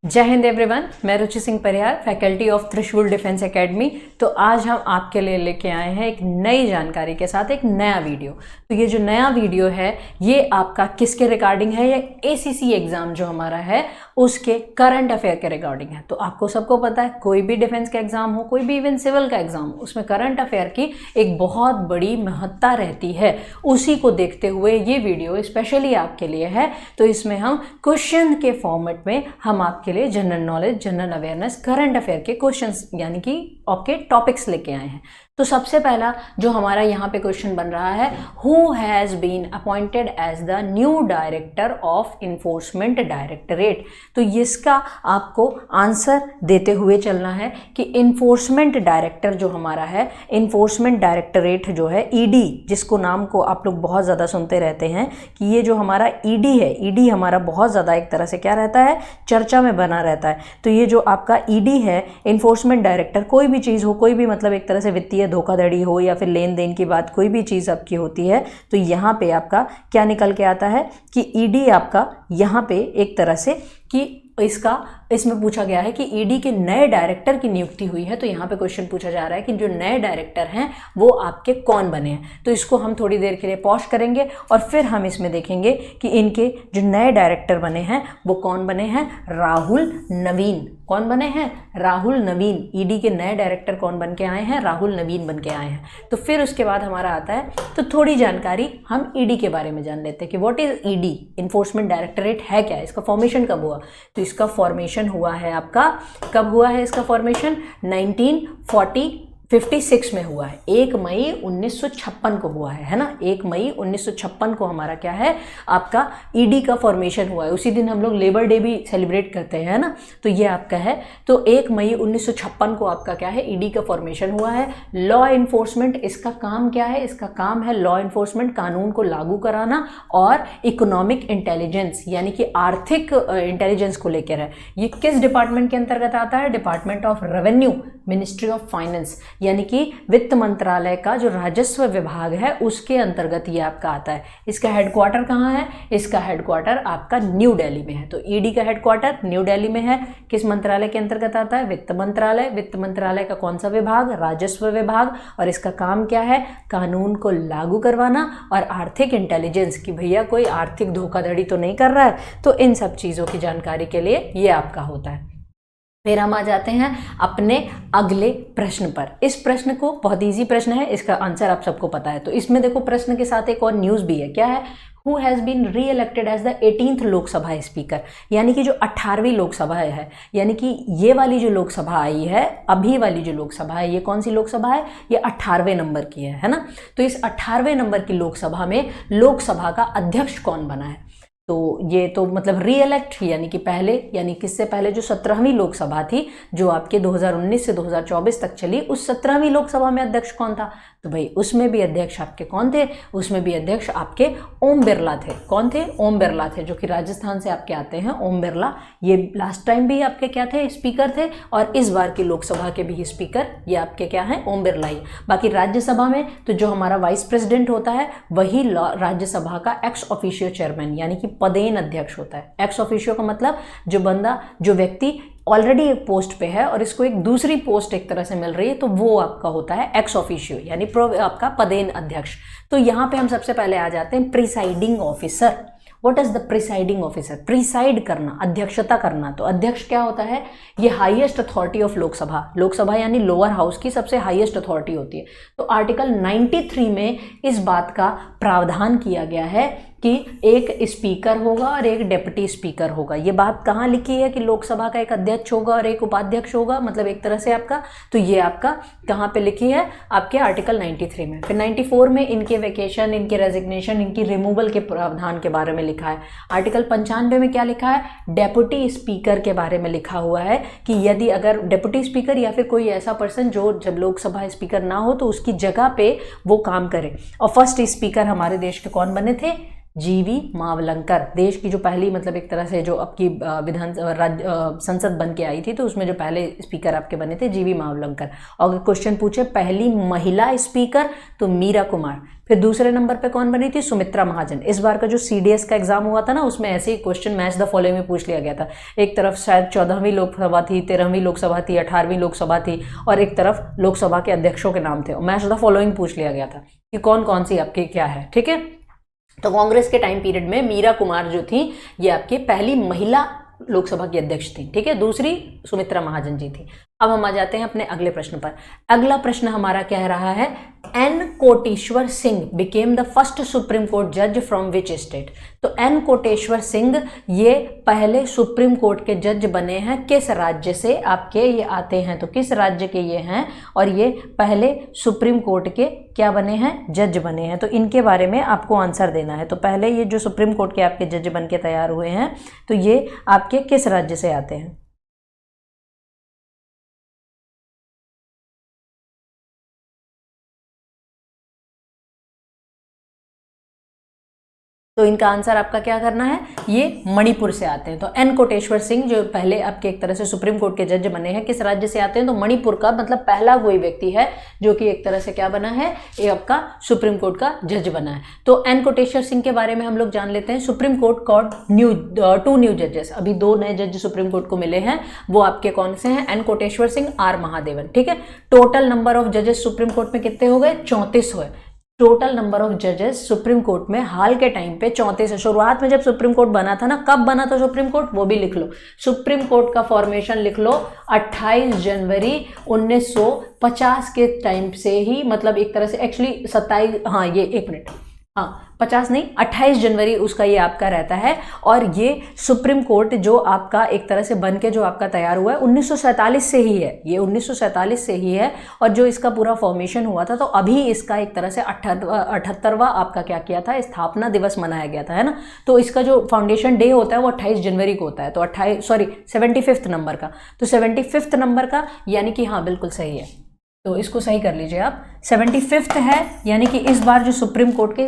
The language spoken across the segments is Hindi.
जय हिंद एवरीवन, मैं रुचि सिंह परिहार, फैकल्टी ऑफ त्रिशूल डिफेंस एकेडमी। तो आज हम आपके लिए लेके आए हैं एक नई जानकारी के साथ एक नया वीडियो। तो ये जो नया वीडियो है ये आपका किसके रिगार्डिंग है? ये एसीसी एग्जाम जो हमारा है उसके करंट अफेयर के रिगार्डिंग है। तो आपको सबको पता है कोई भी डिफेंस का एग्जाम हो, कोई भी इवन सिविल का एग्जाम हो, उसमें करंट अफेयर की एक बहुत बड़ी महत्ता रहती है। उसी को देखते हुए ये वीडियो स्पेशली आपके लिए है। तो इसमें हम क्वेश्चन के फॉर्मेट में हम आपके लिए general knowledge, general awareness, current affair के क्वेश्चंस यानी कि आपके टॉपिक्स लेके आए हैं। तो सबसे पहला जो हमारा यहाँ पे क्वेश्चन बन रहा है, who has been appointed as the new director of enforcement directorate. तो इसका आपको आंसर देते हुए चलना है कि इन्फोर्समेंट डायरेक्टर जो हमारा है, इन्फोर्समेंट डायरेक्टरेट जो है, ईडी जिसको नाम को आप लोग बहुत ज़्यादा सुनते रहते हैं कि ये जो हमारा ईडी है, ईडी हमारा बहुत ज़्यादा एक तरह से क्या रहता है, चर्चा में बना रहता है। तो ये जो आपका ईडी है, इन्फोर्समेंट डायरेक्टर, कोई भी चीज़ हो, कोई भी मतलब एक तरह से वित्तीय धोखाधड़ी हो या फिर लेन देन की बात, कोई भी चीज़ आपकी होती है तो यहाँ पे आपका क्या निकल के आता है कि ईडी आपका यहाँ पे एक तरह से कि इसमें पूछा गया है कि ईडी के नए डायरेक्टर की नियुक्ति हुई है। तो यहाँ पे क्वेश्चन पूछा जा रहा है कि जो नए डायरेक्टर हैं वो आपके कौन बने हैं। तो इसको हम थोड़ी देर के लिए पॉज करेंगे और फिर हम इसमें देखेंगे कि इनके जो नए डायरेक्टर बने हैं वो कौन बने हैं। राहुल नवीन। कौन बने हैं? राहुल नवीन। ईडी के नए डायरेक्टर कौन बन के आए हैं? राहुल नवीन बन के आए हैं। तो फिर उसके बाद हमारा आता है तो थोड़ी जानकारी हम ईडी के बारे में जान लेते हैं कि what is ED, enforcement directorate है क्या, इसका फॉर्मेशन कब हुआ। तो इसका फॉर्मेशन हुआ है आपका, कब हुआ है इसका फॉर्मेशन? 1956 में हुआ है। 1 मई 1956 को हुआ है ना। 1 मई 1956 को हमारा क्या है, आपका ईडी का फॉर्मेशन हुआ है। उसी दिन हम लोग लेबर डे भी सेलिब्रेट करते हैं, है ना। तो ये आपका है, तो 1 मई 1956 को आपका क्या है, ईडी का फॉर्मेशन हुआ है। लॉ इन्फोर्समेंट, इसका काम क्या है? इसका काम है लॉ इन्फोर्समेंट, कानून को लागू कराना, और इकोनॉमिक इंटेलिजेंस यानी कि आर्थिक इंटेलिजेंस को लेकर है। ये किस डिपार्टमेंट के अंतर्गत आता है? Department of revenue, ministry of finance यानी कि वित्त मंत्रालय का जो राजस्व विभाग है उसके अंतर्गत ये आपका आता है। इसका हेडक्वार्टर कहाँ है? इसका हेडक्वार्टर आपका न्यू दिल्ली में है। तो ईडी का हेडक्वार्टर न्यू दिल्ली में है। किस मंत्रालय के अंतर्गत आता है? वित्त मंत्रालय। वित्त मंत्रालय का कौन सा विभाग? राजस्व विभाग। और इसका काम क्या है? कानून को लागू करवाना और आर्थिक इंटेलिजेंस की भैया कोई आर्थिक धोखाधड़ी तो नहीं कर रहा है। तो इन सब चीज़ों की जानकारी के लिए ये आपका होता है। फिर हम आ जाते हैं अपने अगले प्रश्न पर। इस प्रश्न को बहुत इजी प्रश्न है, इसका आंसर आप सबको पता है। तो इसमें देखो प्रश्न के साथ एक और न्यूज़ भी है। क्या है? हु हैज़ बीन री elected as the 18th Lok Sabha speaker, यानी कि जो 18वीं लोकसभा है, यानी कि ये वाली जो लोकसभा आई है, अभी वाली जो लोकसभा है, ये कौन सी लोकसभा है? ये 18वें नंबर की है ना। तो इस 18वें नंबर की लोकसभा में लोकसभा का अध्यक्ष कौन बना है? तो ये तो मतलब री इलेक्ट यानी कि पहले, यानी किससे पहले जो 17वीं लोकसभा थी जो आपके 2019 से 2024 तक चली, उस 17वीं लोकसभा में अध्यक्ष कौन था? तो भाई उसमें भी अध्यक्ष आपके कौन थे? उसमें भी अध्यक्ष आपके ओम बिरला थे। कौन थे? ओम बिरला थे, जो कि राजस्थान से आपके आते हैं। ओम बिरला ये लास्ट टाइम भी आपके क्या थे? स्पीकर थे, और इस बार की लोकसभा के भी स्पीकर ये आपके क्या हैं? ओम बिरला ही। बाकी राज्यसभा में तो जो हमारा वाइस प्रेसिडेंट होता है वही राज्यसभा का एक्स ऑफिशियो चेयरमैन यानी कि पदेन अध्यक्ष होता है। एक्स ऑफिशियो का मतलब जो बंदा, जो व्यक्ति ऑलरेडी एक पोस्ट पे है और इसको एक दूसरी पोस्ट एक तरह से मिल रही है, तो वो आपका होता है एक्स ऑफिशियो यानी आपका पदेन अध्यक्ष। तो यहाँ पे हम सबसे पहले आ जाते हैं presiding officer. What is the presiding officer? Preside करना, अध्यक्षता करना। तो अध्यक्ष क्या होता है? ये highest authority of Lok Sabha, Lok Sabha यानी लोअर हाउस की सबसे हाईएस्ट अथॉरिटी होती है। तो आर्टिकल 93 में इस बात का प्रावधान किया गया है कि एक स्पीकर होगा और एक डिप्टी स्पीकर होगा। ये बात कहाँ लिखी है कि लोकसभा का एक अध्यक्ष होगा और एक उपाध्यक्ष होगा, मतलब एक तरह से आपका, तो ये आपका कहाँ पे लिखी है? आपके आर्टिकल 93 में। फिर 94 में इनके वेकेशन, इनके रेजिग्नेशन, इनकी रिमूवल के प्रावधान के बारे में लिखा है। आर्टिकल 95 में क्या लिखा है? डेप्यूटी स्पीकर के बारे में लिखा हुआ है कि यदि अगर डेप्यूटी स्पीकर या फिर कोई ऐसा पर्सन जो जब लोकसभा स्पीकर ना हो तो उसकी जगह पे वो काम करे। और फर्स्ट स्पीकर हमारे देश के कौन बने थे? जीवी मावलंकर। देश की जो पहली मतलब एक तरह से जो आपकी संसद बन के आई थी, तो उसमें जो पहले स्पीकर आपके बने थे जीवी मावलंकर। और अगर क्वेश्चन पूछे पहली महिला स्पीकर तो मीरा कुमार। फिर दूसरे नंबर पे कौन बनी थी? सुमित्रा महाजन। इस बार का जो CDS का एग्जाम हुआ था ना, उसमें ऐसे ही क्वेश्चन मैच द फॉलोइंग में पूछ लिया गया था। एक तरफ शायद 14वीं लोकसभा थी, 13वीं लोकसभा थी, 18वीं लोकसभा थी, और एक तरफ लोकसभा के अध्यक्षों के नाम थे। मैच द फॉलोइंग पूछ लिया गया था कि कौन कौन सी आपकी क्या है, ठीक है। तो कांग्रेस के टाइम पीरियड में मीरा कुमार जो थी ये आपकी पहली महिला लोकसभा की अध्यक्ष थी, ठीक है। दूसरी सुमित्रा महाजन जी थी। अब हम आ जाते हैं अपने अगले प्रश्न पर। अगला प्रश्न हमारा कह रहा है N Kotiswar Singh became the first supreme court जज फ्रॉम विच स्टेट। तो एन कोटेश्वर सिंह ये पहले सुप्रीम कोर्ट के जज बने हैं किस राज्य से? आपके ये आते हैं तो किस राज्य के ये हैं, और ये पहले सुप्रीम कोर्ट के क्या बने हैं? जज बने हैं। तो इनके बारे में आपको आंसर देना है। तो पहले ये जो सुप्रीम कोर्ट के आपके जज बन के तैयार हुए हैं, तो ये आपके किस राज्य से आते हैं? तो इनका आंसर आपका क्या करना है? ये मणिपुर से आते हैं। तो एन कोटेश्वर सिंह जो पहले आपके एक तरह से सुप्रीम कोर्ट के जज बने हैं किस राज्य से आते हैं? तो मणिपुर का, मतलब पहला कोई व्यक्ति है जो कि एक तरह से क्या बना है? ये आपका सुप्रीम कोर्ट का जज बना है। तो एन कोटेश्वर सिंह के बारे में हम लोग जान लेते हैं। Supreme court got two new जजेस, अभी 2 नए जज सुप्रीम कोर्ट को मिले हैं। वो आपके कौन से हैं? एन कोटेश्वर सिंह, आर महादेवन, ठीक है। टोटल नंबर ऑफ जजेस सुप्रीम कोर्ट में कितने हो गए? 34 हुए। टोटल नंबर ऑफ जजेस सुप्रीम कोर्ट में हाल के टाइम पे 34 है। शुरुआत में जब सुप्रीम कोर्ट बना था ना, कब बना था सुप्रीम कोर्ट वो भी लिख लो। सुप्रीम कोर्ट का फॉर्मेशन लिख लो 28 जनवरी 1950 के टाइम से ही, मतलब एक तरह से एक्चुअली 27, हाँ ये 1 मिनट, हाँ 50 नहीं 28 जनवरी उसका ये आपका रहता है। और ये सुप्रीम कोर्ट जो आपका एक तरह से बन के जो आपका तैयार हुआ है 1947 से ही है, ये 1947 से ही है। और जो इसका पूरा फॉर्मेशन हुआ था, तो अभी इसका एक तरह से 78वां आपका क्या किया था? स्थापना दिवस मनाया गया था, है ना। तो इसका जो फाउंडेशन डे होता है वो 28 जनवरी को होता है। तो 75th नंबर का, तो 75th नंबर का, यानी कि हाँ बिल्कुल सही है। तो इसको सही कर लीजिए आप, 75th है, यानी कि इस बार जो सुप्रीम कोर्ट के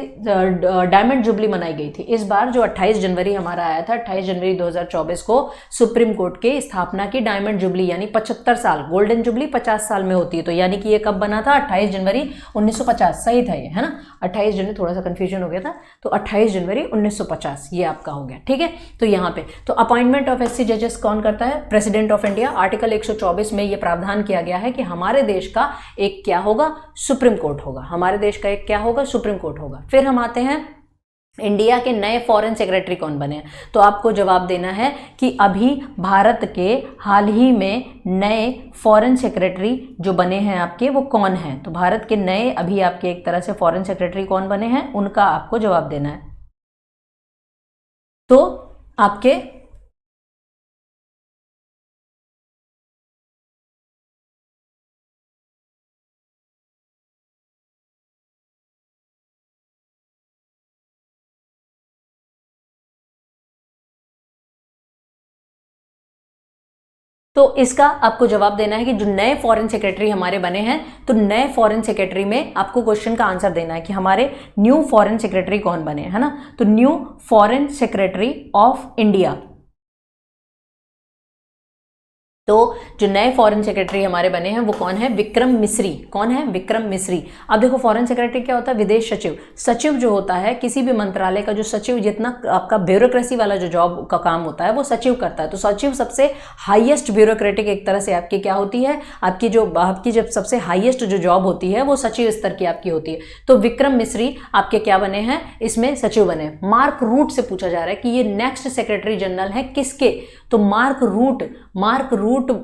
डायमंड जुबली मनाई गई थी, इस बार जो 28 जनवरी हमारा आया था, 28 जनवरी 2024 को सुप्रीम कोर्ट के स्थापना की डायमंड जुबली, यानी 75 साल, गोल्डन जुबली 50 साल में होती है। तो यानी कि ये कब बना था? 28 जनवरी 1950, सही था ये, है ना। 28 जनवरी, थोड़ा सा कंफ्यूजन हो गया था, तो 28 जनवरी 1950 ये आपका हो गया, ठीक है। तो यहाँ पे तो अपॉइंटमेंट ऑफ SC जजेस कौन करता है? President of India. आर्टिकल 124 में ये प्रावधान किया गया है कि हमारे देश का एक क्या होगा? सुप्रीम कोर्ट होगा। हमारे देश का एक क्या होगा? सुप्रीम कोर्ट होगा। फिर हम आते हैं इंडिया के नए फॉरेन सेक्रेटरी कौन बने हैं। तो आपको जवाब देना है कि अभी भारत के हाल ही में नए फॉरेन सेक्रेटरी जो बने हैं आपके वो कौन हैं। तो भारत के नए अभी आपके एक तरह से फॉरेन सेक्रेटरी कौन बने हैं, उनका आपको जवाब देना है। तो आपके तो इसका आपको जवाब देना है कि जो नए फॉरेन सेक्रेटरी हमारे बने हैं, तो नए फॉरेन सेक्रेटरी में आपको क्वेश्चन का आंसर देना है कि हमारे न्यू फॉरेन सेक्रेटरी कौन बने, है ना। तो new foreign secretary of India, तो जो नए फॉरेन सेक्रेटरी हमारे बने हैं वो कौन है? विक्रम मिस्री। कौन है? विक्रम मिस्री। अब देखो फॉरेन सेक्रेटरी क्या होता है? विदेश सचिव। सचिव जो होता है किसी भी मंत्रालय का, जो सचिव जितना आपका ब्यूरोक्रेसी वाला जो जॉब का काम होता है वो सचिव करता है। तो सचिव सबसे हाईएस्ट ब्यूरोक्रेटिक एक तरह से आपकी क्या होती है? आपकी जब सबसे हाईएस्ट जो जॉब होती है वो सचिव स्तर की आपकी होती है। तो विक्रम मिस्री आपके क्या बने हैं? इसमें सचिव बने। मार्क रूट से पूछा जा रहा है कि ये नेक्स्ट सेक्रेटरी जनरल है किसके? तो मार्क रूट,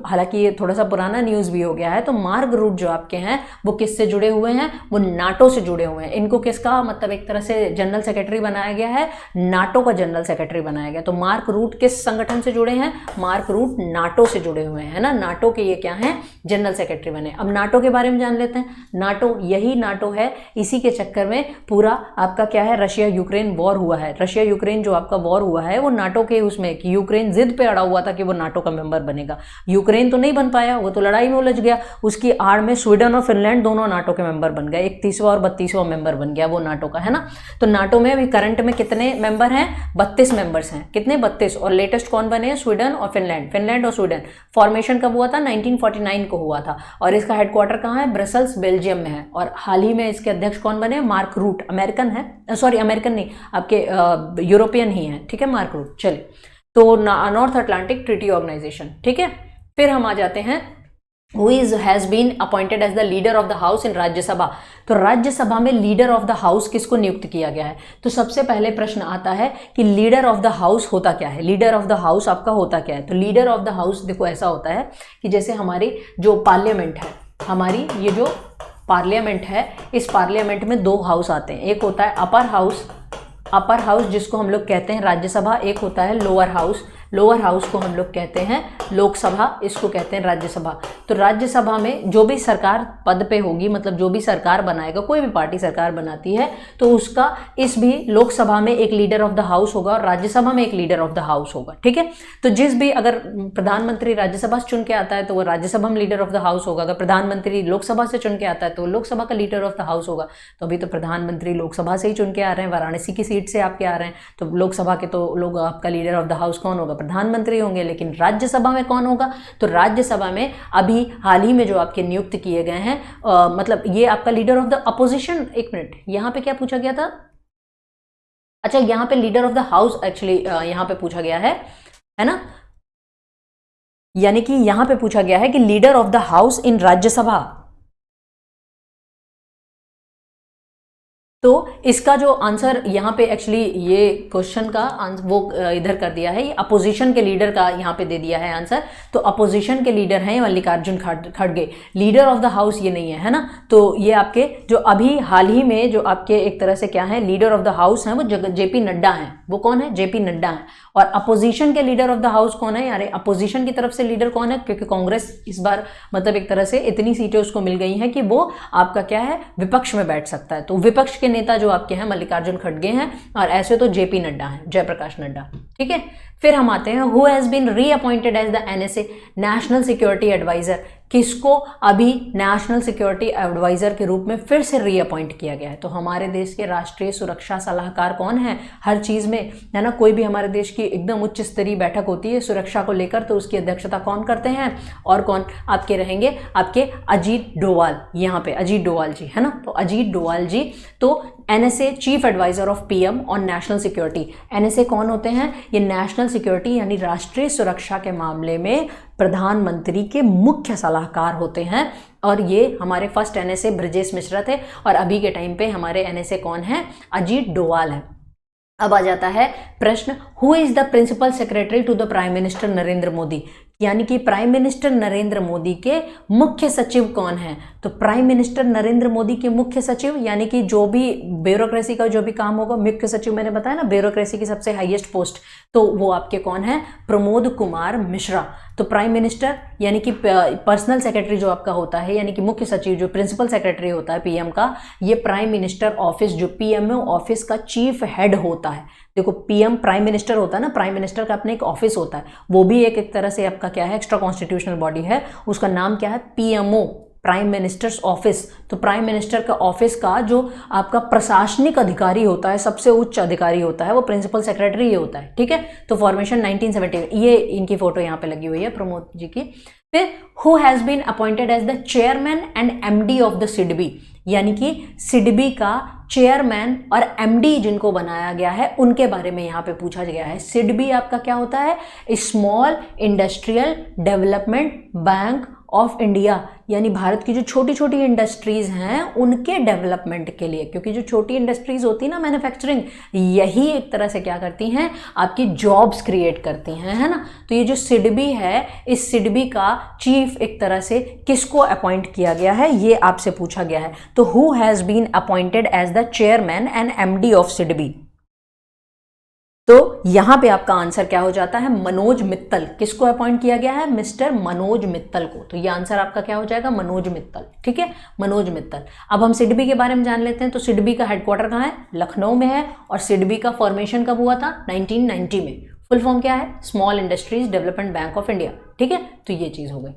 हालांकि ये थोड़ा सा पुराना न्यूज़ भी हो गया है। तो मार्क रूट जो आपके हैं वो किससे जुड़े हुए हैं? वो नाटो से जुड़े हुए हैं। इनको किसका मतलब एक तरह से जनरल सेक्रेटरी बनाया गया है? नाटो का जनरल सेक्रेटरी बनाया गया। तो मार्क रूट किस संगठन से जुड़े हैं? मार्क रूट नाटो से जुड़े हुए हैं, है ना। नाटो के ये क्या हैं? जनरल सेक्रेटरी बने। अब नाटो के बारे में जान लेते हैं। नाटो, यही नाटो है, इसी के चक्कर में पूरा आपका क्या है? रशिया यूक्रेन वॉर हुआ है। रशिया यूक्रेन जो आपका वॉर हुआ है वो नाटो के उसमें कि यूक्रेन जिद पे अड़ा हुआ था कि वो नाटो का मेंबर बनेगा। यूक्रेन तो नहीं बन पाया, वो तो लड़ाई में उलझ गया। उसकी आड़ में स्वीडन और फिनलैंड दोनों नाटो के मेंबर बन गए, 31वां और 32वां मेंबर बन गया वो नाटो का, है ना। तो नाटो में अभी करंट में कितने मेंबर हैं? 32 मेंबर्स हैं। कितने? 32। और लेटेस्ट कौन बने हैं? स्वीडन और फिनलैंड और स्वीडन। फॉर्मेशन कब हुआ था? 1949 को हुआ था। और इसका हेडक्वार्टर कहाँ है? ब्रसल्स, बेल्जियम में है। और हाल ही में इसके अध्यक्ष कौन बने? मार्क रूट, अमेरिकन है, सॉरी अमेरिकन नहीं, आपके यूरोपियन ही है, ठीक है, मार्क रूट। चलिए, तो नॉर्थ अटलांटिक ट्रीटी ऑर्गेनाइजेशन, ठीक है। फिर हम आ जाते हैं who has been appointed as the leader of the house in Rajya Sabha. तो राज्यसभा में लीडर ऑफ द हाउस किसको नियुक्त किया गया है? तो सबसे पहले प्रश्न आता है कि लीडर ऑफ द हाउस होता क्या है? लीडर ऑफ द हाउस आपका होता क्या है? तो लीडर ऑफ द हाउस देखो ऐसा होता है कि जैसे हमारी जो पार्लियामेंट है, हमारी ये जो पार्लियामेंट है, इस पार्लियामेंट में 2 हाउस आते हैं। एक होता है अपर हाउस जिसको हम लोग कहते हैं राज्यसभा, एक होता है लोअर हाउस को हम लोग कहते हैं लोकसभा, इसको कहते हैं राज्यसभा। तो राज्यसभा में जो भी सरकार पद पे होगी, मतलब जो भी सरकार बनाएगा, कोई भी पार्टी सरकार बनाती है, तो उसका इस भी लोकसभा में एक लीडर ऑफ द हाउस होगा और राज्यसभा में एक लीडर ऑफ द हाउस होगा, ठीक है। तो जिस भी अगर प्रधानमंत्री राज्यसभा से चुन के आता है तो वो राज्यसभा में लीडर ऑफ द हाउस होगा, अगर प्रधानमंत्री लोकसभा से चुन के आता है तो वो लोकसभा का लीडर ऑफ द हाउस होगा। तो अभी तो प्रधानमंत्री लोकसभा से ही चुन के आ रहे हैं, वाराणसी की सीट से आपके आ रहे हैं, तो लोकसभा के तो लोग आपका लीडर ऑफ द हाउस कौन होगा? प्रधानमंत्री होंगे। लेकिन राज्यसभा में कौन होगा? तो राज्यसभा में अभी हाल ही में जो आपके नियुक्त किए गए हैं, मतलब ये आपका लीडर ऑफ द अपोजिशन। एक मिनट, यहां पे क्या पूछा गया था? अच्छा, यहां पे leader of the house actually यहां पे पूछा गया है ना, यानी कि यहां पे पूछा गया है कि leader of the house in Rajya Sabha. तो इसका जो आंसर यहाँ पे एक्चुअली ये क्वेश्चन का वो इधर कर दिया है, ये अपोजिशन के लीडर का यहाँ पे दे दिया है आंसर। तो अपोजिशन के लीडर हैं मल्लिकार्जुन खड़गे, लीडर ऑफ द हाउस ये नहीं है ना। तो ये आपके जो अभी हाल ही में जो आपके एक तरह से क्या है लीडर ऑफ द हाउस हैं, वो जेपी नड्डा हैं। वो कौन है? जेपी नड्डा हैं। और अपोजिशन के लीडर ऑफ द हाउस कौन है? यार अपोजिशन की तरफ से लीडर कौन है? क्योंकि कांग्रेस इस बार मतलब एक तरह से इतनी सीटें उसको मिल गई हैं कि वो आपका क्या है, विपक्ष में बैठ सकता है। तो विपक्ष के नेता जो आपके हैं मल्लिकार्जुन खड़गे हैं, और ऐसे तो जेपी नड्डा हैं, जयप्रकाश नड्डा, ठीक है। फिर हम आते हैं who has been reappointed as the NSA national security advisor. किसको अभी नेशनल सिक्योरिटी एडवाइजर के रूप में फिर से रीअपॉइंट किया गया है? तो हमारे देश के राष्ट्रीय सुरक्षा सलाहकार कौन है? हर चीज में, है ना, कोई भी हमारे देश की एकदम उच्च स्तरीय बैठक होती है सुरक्षा को लेकर, तो उसकी अध्यक्षता कौन करते हैं? और कौन आपके रहेंगे? आपके अजीत डोवाल, यहाँ पे अजीत डोवाल जी, है ना। तो अजीत डोवाल जी तो NSA chief advisor of PM on national security. NSA कौन होते हैं? ये नेशनल सिक्योरिटी यानी राष्ट्रीय सुरक्षा के मामले में प्रधानमंत्री के मुख्य सलाहकार होते हैं। और ये हमारे फर्स्ट एनएसए ब्रजेश मिश्रा थे, और अभी के टाइम पे हमारे एनएसए कौन है? अजीत डोवाल है। अब आ जाता है प्रश्न, who is the principal secretary to the prime minister Narendra Modi. यानी कि प्राइम मिनिस्टर नरेंद्र मोदी के मुख्य सचिव कौन है? तो प्राइम मिनिस्टर नरेंद्र मोदी के मुख्य सचिव, यानी कि जो भी ब्यूरोक्रेसी का जो भी काम होगा, मुख्य सचिव मैंने बताया ना, ब्यूरोक्रेसी की सबसे हाईएस्ट पोस्ट, तो वो आपके कौन है? प्रमोद कुमार मिश्रा। तो प्राइम मिनिस्टर यानी कि पर्सनल सेक्रेटरी जो आपका होता है, यानी कि मुख्य सचिव जो प्रिंसिपल सेक्रेटरी होता है पीएम का, ये प्राइम मिनिस्टर ऑफिस जो पीएमओ ऑफिस का चीफ हेड होता है। देखो पीएम प्राइम मिनिस्टर होता है ना, प्राइम मिनिस्टर का अपने एक ऑफिस होता है, वो भी एक तरह से आपका क्या है, एक्स्ट्रा कॉन्स्टिट्यूशनल बॉडी है, उसका नाम क्या है? PMO, prime minister's office. तो प्राइम मिनिस्टर का ऑफिस का जो आपका प्रशासनिक अधिकारी होता है, सबसे उच्च अधिकारी होता है, वो प्रिंसिपल सेक्रेटरी ही होता है, ठीक है। तो फॉर्मेशन 1970, ये इनकी फोटो यहाँ पे लगी हुई है प्रमोद जी की। फिर who has been appointed as the chairman and MD of the SIDBI, यानी कि सिडबी का चेयरमैन और एमडी जिनको बनाया गया है उनके बारे में यहाँ पे पूछा गया है। सिडबी आपका क्या होता है? Small industrial development bank of India, यानी भारत की जो छोटी छोटी इंडस्ट्रीज हैं उनके डेवलपमेंट के लिए, क्योंकि जो छोटी इंडस्ट्रीज होती है ना मैन्युफैक्चरिंग, यही एक तरह से क्या करती हैं? आपकी जॉब्स क्रिएट करती हैं, है ना। तो ये जो सिडबी है, इस सिडबी का चीफ एक तरह से किसको अपॉइंट किया गया है, ये आपसे पूछा गया है। तो who has been appointed as the chairman and MD of SIDBI. तो यहां पे आपका आंसर क्या हो जाता है? मनोज मित्तल। किसको अपॉइंट किया गया है? मिस्टर मनोज मित्तल को। तो ये आंसर आपका क्या हो जाएगा? मनोज मित्तल, ठीक है, मनोज मित्तल। अब हम सिडबी के बारे में जान लेते हैं। तो सिडबी का हेडक्वार्टर कहाँ है? लखनऊ में है। और सिडबी का फॉर्मेशन कब हुआ था? 1990 में। फुल फॉर्म क्या है? Small industries development bank of India, ठीक है। तो ये चीज हो गई।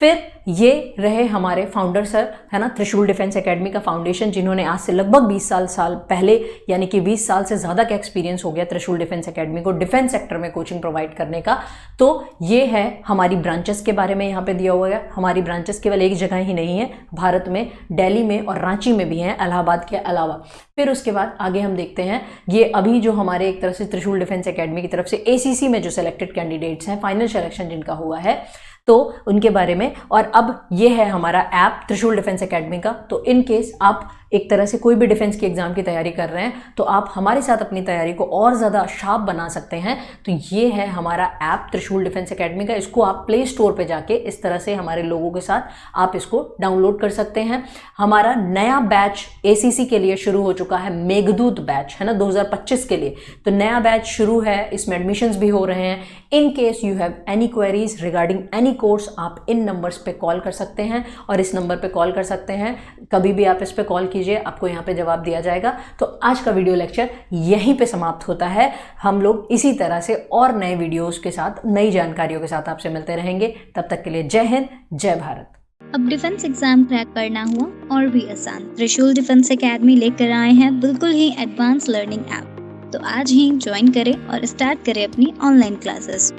फिर ये रहे हमारे फाउंडर सर, है ना, त्रिशूल डिफेंस एकेडमी का फाउंडेशन, जिन्होंने आज से लगभग 20 साल पहले, यानी कि 20 साल से ज़्यादा का एक्सपीरियंस हो गया त्रिशूल डिफेंस एकेडमी को डिफेंस सेक्टर में कोचिंग प्रोवाइड करने का। तो ये है हमारी ब्रांचेस के बारे में यहाँ पे दिया हुआ है। हमारी ब्रांचेस केवल एक जगह ही नहीं है, भारत में दिल्ली में और रांची में भी हैं, इलाहाबाद के अलावा। फिर उसके बाद आगे हम देखते हैं, ये अभी जो हमारे एक तरह से त्रिशूल डिफेंस एकेडमी की तरफ से ACC में जो सिलेक्टेड कैंडिडेट्स हैं, फाइनल सिलेक्शन जिनका हुआ है, तो उनके बारे में। और अब ये है हमारा ऐप त्रिशूल डिफेंस एकेडमी का। तो इन केस आप एक तरह से कोई भी डिफेंस की एग्जाम की तैयारी कर रहे हैं, तो आप हमारे साथ अपनी तैयारी को और ज़्यादा शार्प बना सकते हैं। तो ये है हमारा ऐप त्रिशूल डिफेंस एकेडमी का। इसको आप प्ले स्टोर पे जाके इस तरह से हमारे लोगों के साथ आप इसको डाउनलोड कर सकते हैं। हमारा नया बैच ACC के लिए शुरू हो चुका है, मेघदूत बैच, है ना, 2025 के लिए। तो नया बैच शुरू है, इसमें एडमिशन्स भी हो रहे हैं। In case you have any queries regarding any course, आप इन नंबर्स पे कॉल कर सकते हैं, और इस नंबर पे कॉल कर सकते हैं। कभी भी आप इस पे कॉल कीजिए, आपको यहाँ पे जवाब दिया जाएगा। तो आज का वीडियो लेक्चर यहीं पे समाप्त होता है। हम लोग इसी तरह से और नए वीडियोस के साथ, नई जानकारियों के साथ आपसे मिलते रहेंगे। तब तक के लिए जय हिंद, जय भारत। अब डिफेंस एग्जाम क्रैक करना हुआ और भी आसान, त्रिशूल डिफेंस एकेडमी लेकर आए हैं बिल्कुल ही एडवांस लर्निंग ऐप। तो आज ही ज्वाइन करें और स्टार्ट करें अपनी ऑनलाइन क्लासेस।